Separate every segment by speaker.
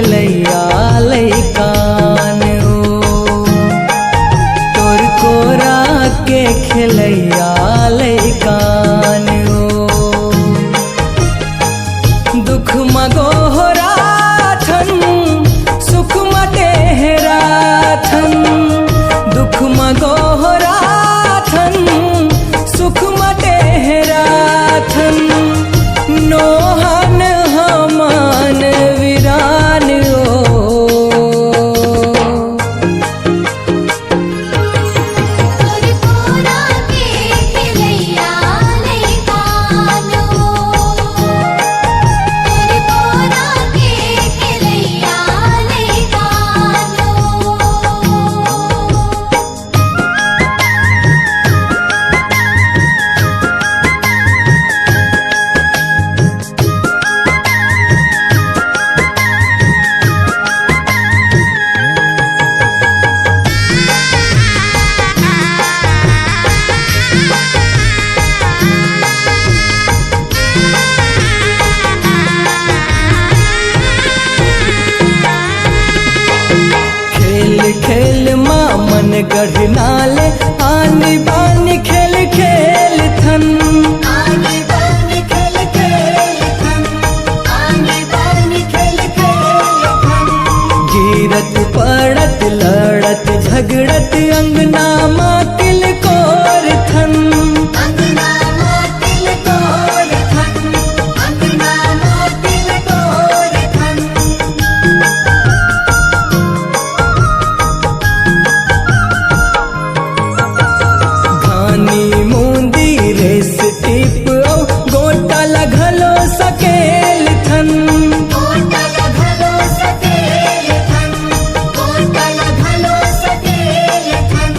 Speaker 1: खेलैया लैकान ओ तोर कोरा के खेलैया लैकान ओ दुख मगोहरा थन सुख मटेहरा थन दुख मगोहरा थन सुख मटेहरा थन नोहन हमान वीरान ओ
Speaker 2: तोर कोरा के खेलैया लैकान ओ तोर कोरा के खेलैया लैकान ओ
Speaker 1: खेल खेल माँ मन गढ़नाले आनी बानी खेल खेल थन
Speaker 2: आनी बानी खेल खेल थन आनी बानी खेल खेल थन
Speaker 1: गिरत पड़त लड़त झगड़त अंगना माँ तिलकोर थन
Speaker 2: अंगना मातिल कोर थन अंगना मातिल कोर थन
Speaker 1: घानी मूंदी रेस टिप औ गोटा लगलो सकेल थन
Speaker 2: कोटल घलो सकेल थन कोटल घलो सकेल थन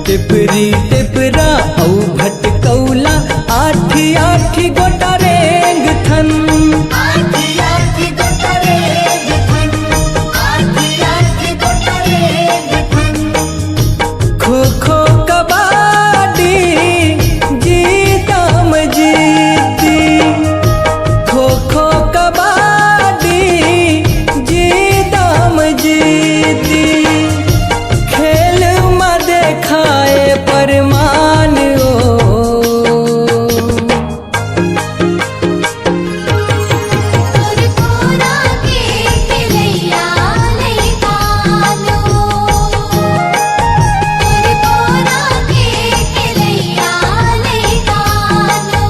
Speaker 1: टिपरी टिपरा औ भटकौला आठी आठी गोटा रेंग थन
Speaker 2: आठी आठी गोटरेग थन आठी आठी गोटरेग थन
Speaker 1: खो खो कबड्डी जीतम जीती खो खो कबड्डी जीतम जीती खेल में देखाए परमान ओ
Speaker 2: तोर कोरा के खेलैया लैकान ओ तोर कोरा के खेलैया लैकान ओ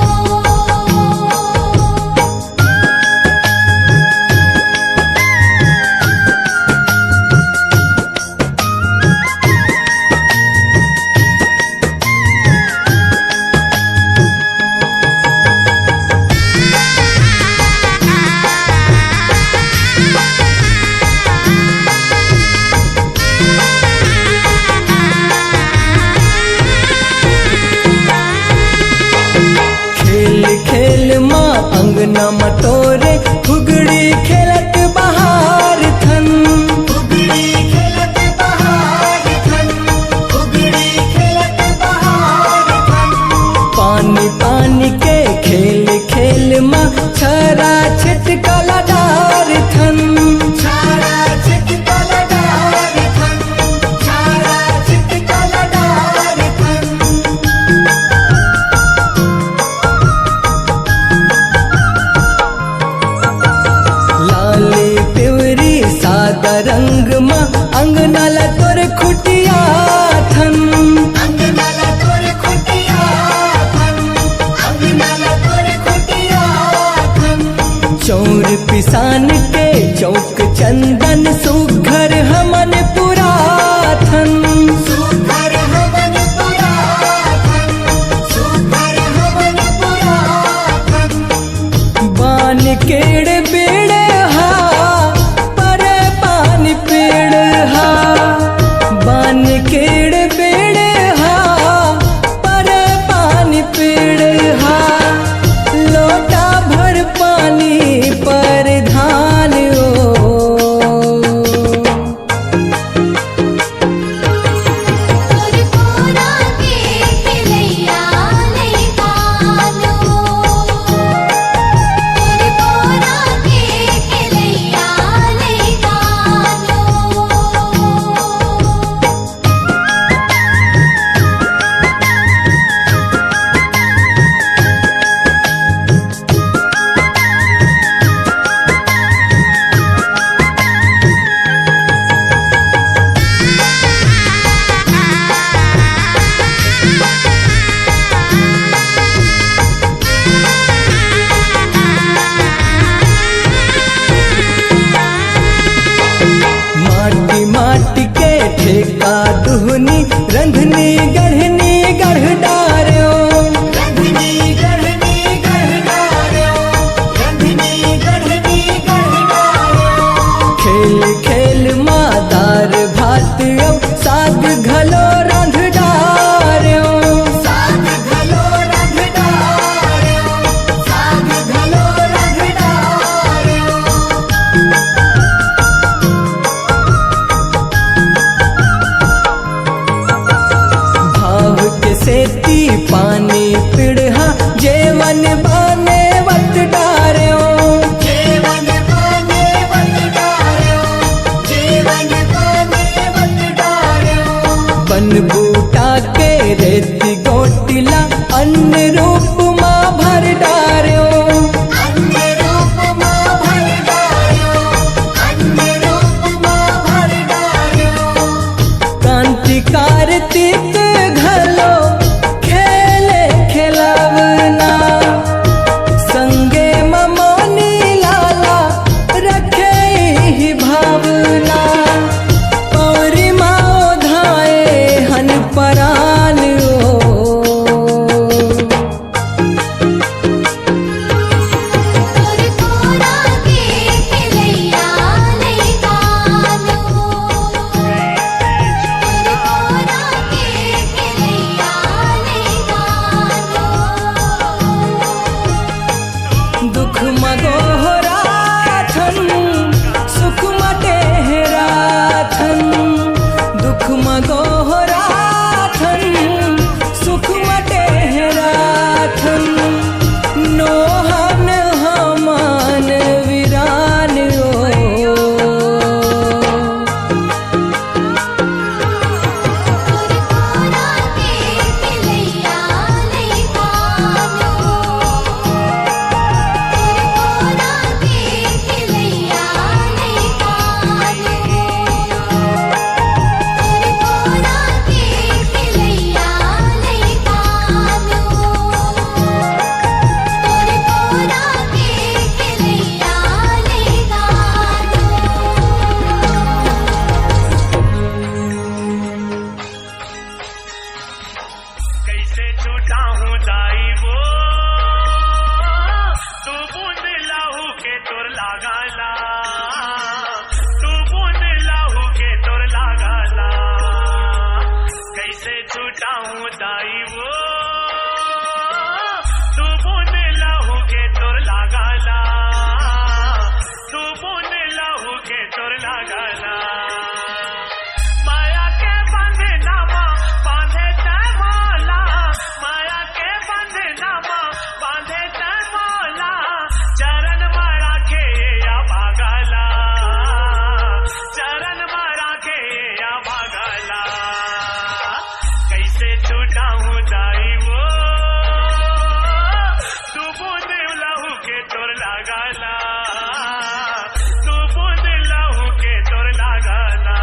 Speaker 1: खेल खेल माँ अंगना मटोरे फुगड़ी खेलत बहार थन
Speaker 2: उगड़ी खेलत बहार थन उगड़ी खेलत बहार थन
Speaker 1: पानी पानी के खेल खेल माँ छरा छिटकला डार थन
Speaker 2: छाड़ा छिटकल डार थन छाड़ा छिटकल डार थन
Speaker 1: लाली पिवरी सादा रंग माँ अंगना ला तोर खुटिया थन
Speaker 2: अंगनाला तोर खुटिया थन अंगनाला तोर खुटिया थन
Speaker 1: चौर पिसान के चौक चंदन सुघर हमन पुरा थन
Speaker 2: सुघर हवन पुरा थन सुघर हवन पुरा थन
Speaker 1: बान केड़ बेड़ हा पर पानी पेड़ हा बान केड़ बेड़ हा पर पानी पेड़ हा लोटा भर पानी पर धान ओ रंधनी गढ़नी गढ़ डार्यो,
Speaker 2: रंधनी गढ़नी गढ़ डार्यो, रंधनी गढ़नी गढ़ डार्यो।
Speaker 1: खेल खेल मादार भात अब साग घलो रंध डार्यो,
Speaker 2: साग घलो रंध डार्यो, साग घलो रंध डार्यो।
Speaker 1: भाव के सेती पानी पिढ़ा जेवन बाने वत डार्यो,
Speaker 2: जीवन बाने वत डार्यो, जीवन बाने वत डार्यो।
Speaker 1: बन बूटा के रेती गोटिला अन्न रूप माँ भर डार्यो,
Speaker 2: अन्य रूप माँ भर डार्यो, अन्य रूप माँ भर डार्यो।
Speaker 1: कांति कार्तिक घलो खेले खिलवना, संगे ममोनी लाला रखे ही भावना। पौरी माओ धाए हन परान ओ,
Speaker 3: तोर कोरा के खिलैया ले गानो, तोर कोरा के खिलैया ले गानो।
Speaker 1: दुख मगोहराथन सुख मटेहराथन, दुख मगोहराथन सुख मटेहराथन। नोहन हमान वीरान ओ,
Speaker 3: तोर कोरा के खिलैया ले गानो, तोर कोरा के खिलैया ले गानो, तोर कोरा के खिलैया ले गानो, तोर कोरा के खिलैया ले गानो।
Speaker 4: कैसे छूटा हूँ दाई वो, तू बूंद लाहू के तोर लगाला, तू बूंद लाहू के तोर लगाला। कैसे छूटा हूँ दाई वो, तू बूंद लाहू के तोर लगाला, तू बूंद लाहू के तोर लगाला। माया के बंधे नामा बांधे तै मौला, माया के बंधे नामा बांधे तै मौला। चरण मारा के या भागला, चरण मारा के या भागला। कैसे छूटा हूँ दाई वो, तू बूंद लहू के तोर लगाला, तू बूंद लहू के तोर लगाला।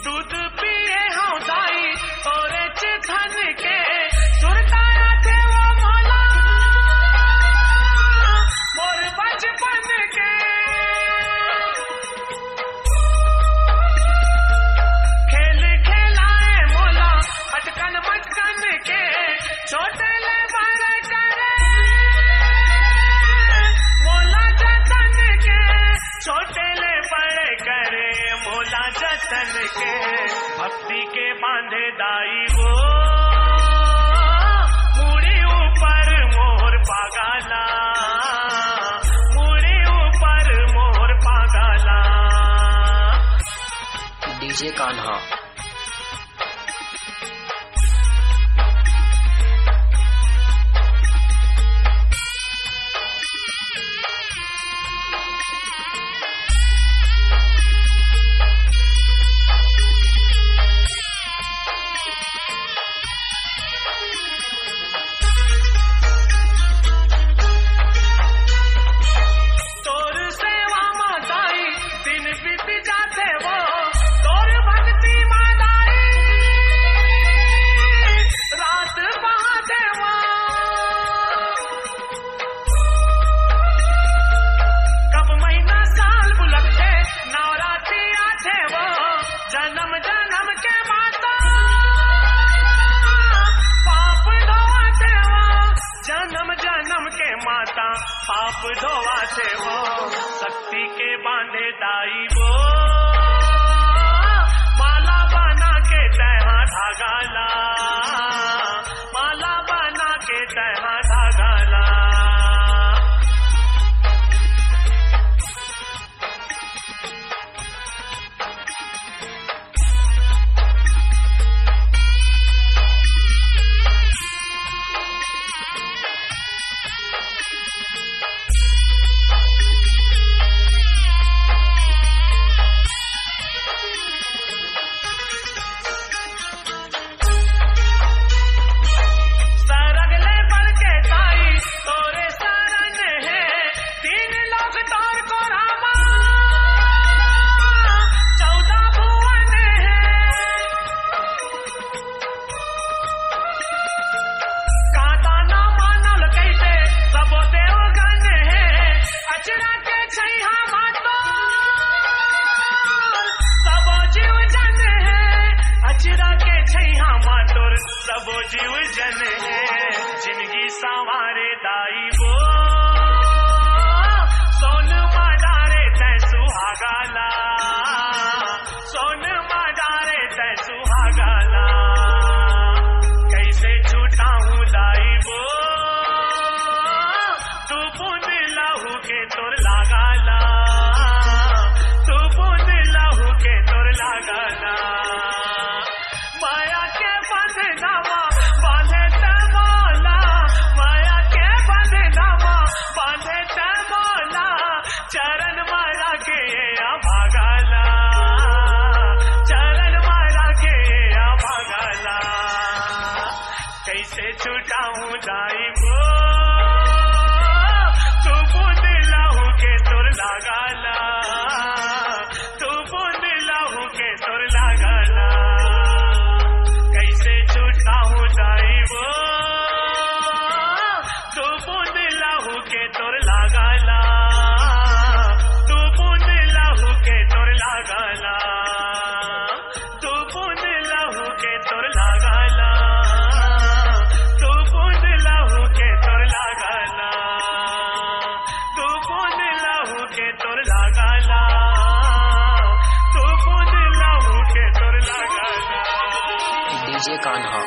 Speaker 4: दूध पिए हाँ दाई तोरे चिथन के, सुरताया थे वो मौला मोर बचपन के। खेल खेलाए मौला अटकन मटकन के, छोटे ले बड़े करे मौला जतन के, छोटे ले बड़े करे मौला जतन के। भक्ति के बांधे दाई वो, मुड़ी ऊपर मोर पागला, मुड़ी ऊपर मोर पागला।
Speaker 5: डीजे कान्हा।
Speaker 4: जन्म जन्म के माता पाप धोवा से वो, जन्म जन्म के माता पाप धोवा से वो, शक्ति के बांधे दाई वो, माला बना के तहा धागा ला, माला बना के तहा धागा ला। सबो जीव जन है जिंदगी संवारे दाई वो, सोन माडारे तै सुहागाला, सोन माडारे तै सुहागाला। कैसे छूटा हूँ दाई वो, तू बूंद लहू के तोर लगाला, तू बूंद लहू के तोर लगाला। माया के बंधनामा बांधे ते मौला, माया के बंधनामा बांधे ते मौला, चरण माया के आ भागाला, चरण माया के आ भागाला। कैसे छुटाऊं दाई को, तू बूंद लहू के तोर लगाला, तू बूंद लहू के तोर लगाला। कैसे छुटाऊं दाई वो, तू बूंद लहू के तोर लगाला, तू बूंद लहू के तोर लगाला, तू बूंद लहू के तोर लगाला, तू बूंद लहू के तोर लगाला, तू बूंद लहू के तोर लगाला, तू बूंद लहू के तोर लगाला।
Speaker 5: डीजे कान्हा।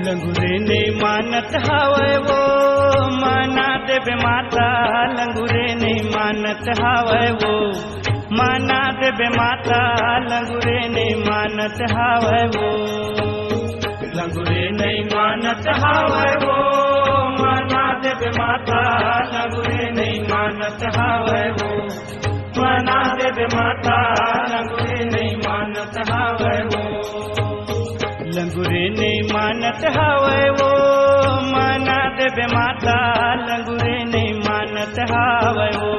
Speaker 6: लंगूरे ने मानत हावे वो, माना देवे माता। लंगूरे ने मानत हावे वो, माना देवे माता। लंगूरे ने मानत हावे वो, लंगूरे ने मानत हावे वो, माना देवे माता। लंगूरे ने मानत हावे वो, माना देवे माता। लंगूरे ने मानत हावे वो, लंगूरे ने मानत हावे वो, माना देवे माता। लंगूरे ने मानत हावे वो,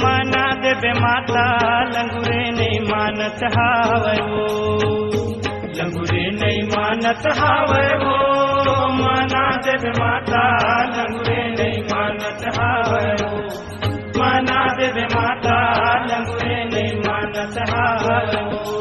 Speaker 6: माना देवे माता। लंगूरे ने मानत हावे वो, लंगूरे ने मानत हावे वो, माना देवे माता। लंगूरे ने मानत हावे वो, माना देवे माता। लंगूरे ने मानत हावे वो।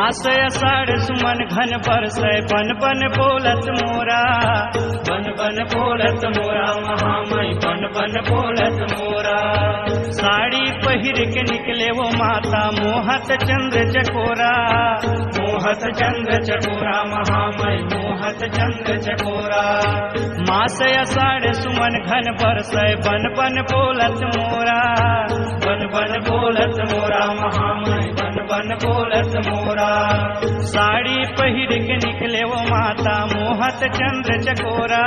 Speaker 6: मास अषाढ़ सुमन घन बरसै बन बन बोलत मोरा, बन बन बोलत मोरा महामई बन बन बोलत मोरा। साड़ी पहिर के निकले वो माता मोहत चंद्र चकोरा, मोहत चंद्र चकोरा महामई मोहत चंद्र चकोरा। मास अषाढ़ सुमन घन बरसै बन बन बोलत मोरा, बन बन बोलत मोरा महामई बन बन बोलत मोरा। साड़ी पहिर के निकले वो माता मोहत चंद्र चकोरा,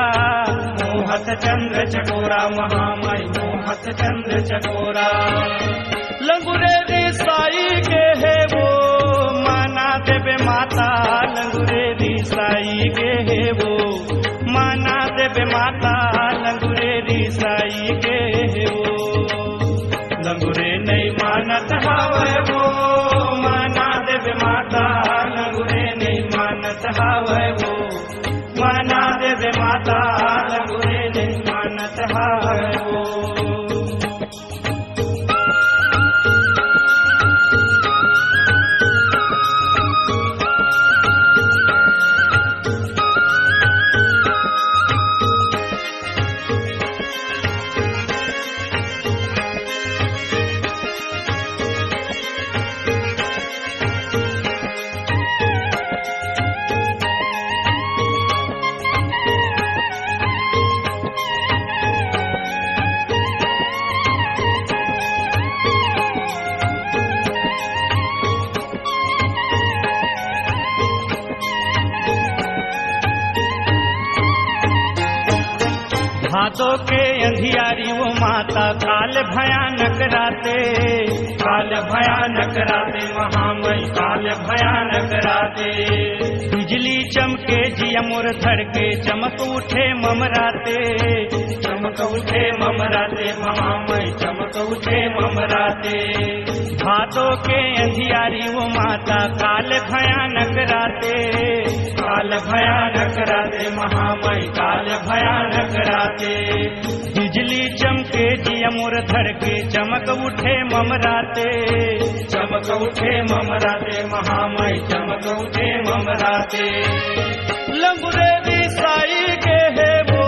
Speaker 6: मोहत चंद्र चकोरा महामई मोहत चंद्र चकोरा। लंगुरे दी साई के है वो माना देवे माता, लंगुरे दी साई के है वो माना देवे माता, लंगुरे दी साई के है वो। लंगुरे नहीं मानत हावे वो माना देवे माता, लंगुरे नहीं मानत हावे वो माना देवे माता, लंगुरे नहीं मानत हावे वो। भादों के अंधियारी वो माता काल भयानक राते, काल भयानक राते महामई काल भयानक राते। बिजली चमके जिया मोर धड़के चमक उठे ममराते, चमक उठे ममराते महामई चमक उठे ममराते। भादों के अंधियारी वो माता काल भयानक राते, काल भयानक राते महामई काल भयानक राते। बिजली चमके जिया मोर धड़के चमक उठे ममराते, चमक उठे ममराते महामई चमक उठे ममराते। लंगुरे दी साई के है वो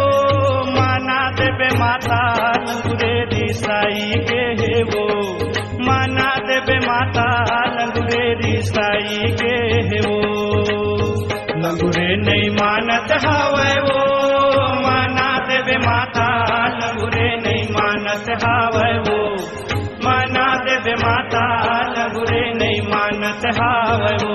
Speaker 6: माना देवे माता, लंगुरे दी साई के है वो माना देवे माता, लंगुरे दी साई के है वो। लंगुरे नहीं मानत हावे वो माना देवे माता, लंगुरे नहीं मानत हावे वो माना देवे माता, लंगुरे नहीं मानत हावे वो।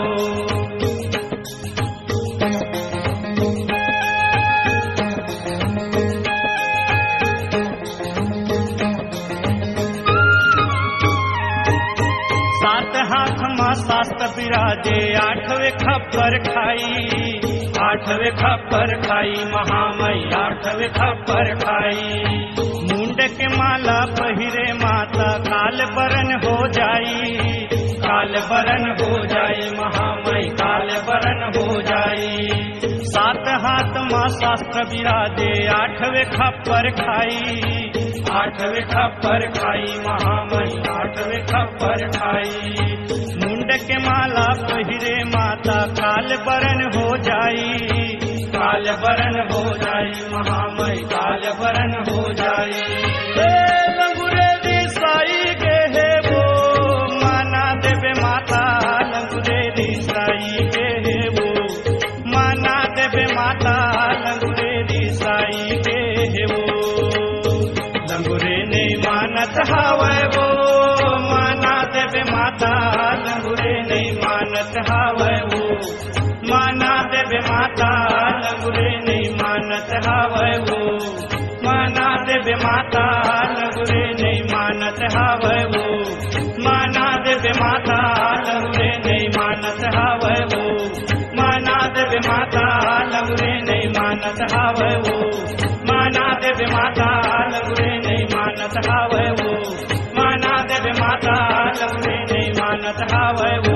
Speaker 6: सात हाथ मां शास्त्र विराजे आठवें खप्पर खाई, आठवें खप्पर खाई महामई आठवें खप्पर खाई। मुंड के माला पहिरे माता काल बरन हो जाई, काल बरन हो जाई महामई काल बरन हो जाई। सात हाथ मां शास्त्र विराजे आठवें खप्पर खाई, आठवें खप्पर खाई महामई आठवें खप्पर खाई। मुंड के माला पहिरे माता काल बरन हो जाई, काल बरन हो जाई महामई काल बरन हो जाई। लंगुरे दी साई के है वो माना देवे माता, लंगुरे दी साई के है वो माना देवे माता, लंगुरे दी साई के है वो। लंगुरे नहीं मानत हावे वो माना देवे माता, लंगुरे नहीं मानत हावे वो माना देवे माता, लंगुरे नहीं मानत हावे वो माना देवे माता, लंगुरे नहीं मानत हावे वो माना देवे माता, लंगुरे नहीं मानत हावे वो माना देवे माता, लंगुरे नहीं मानत हावे वो माना देवे माता, लंगुरे नहीं मानत हावे वो माना देवे माता, लंगुरे नहीं मानत हावे वो।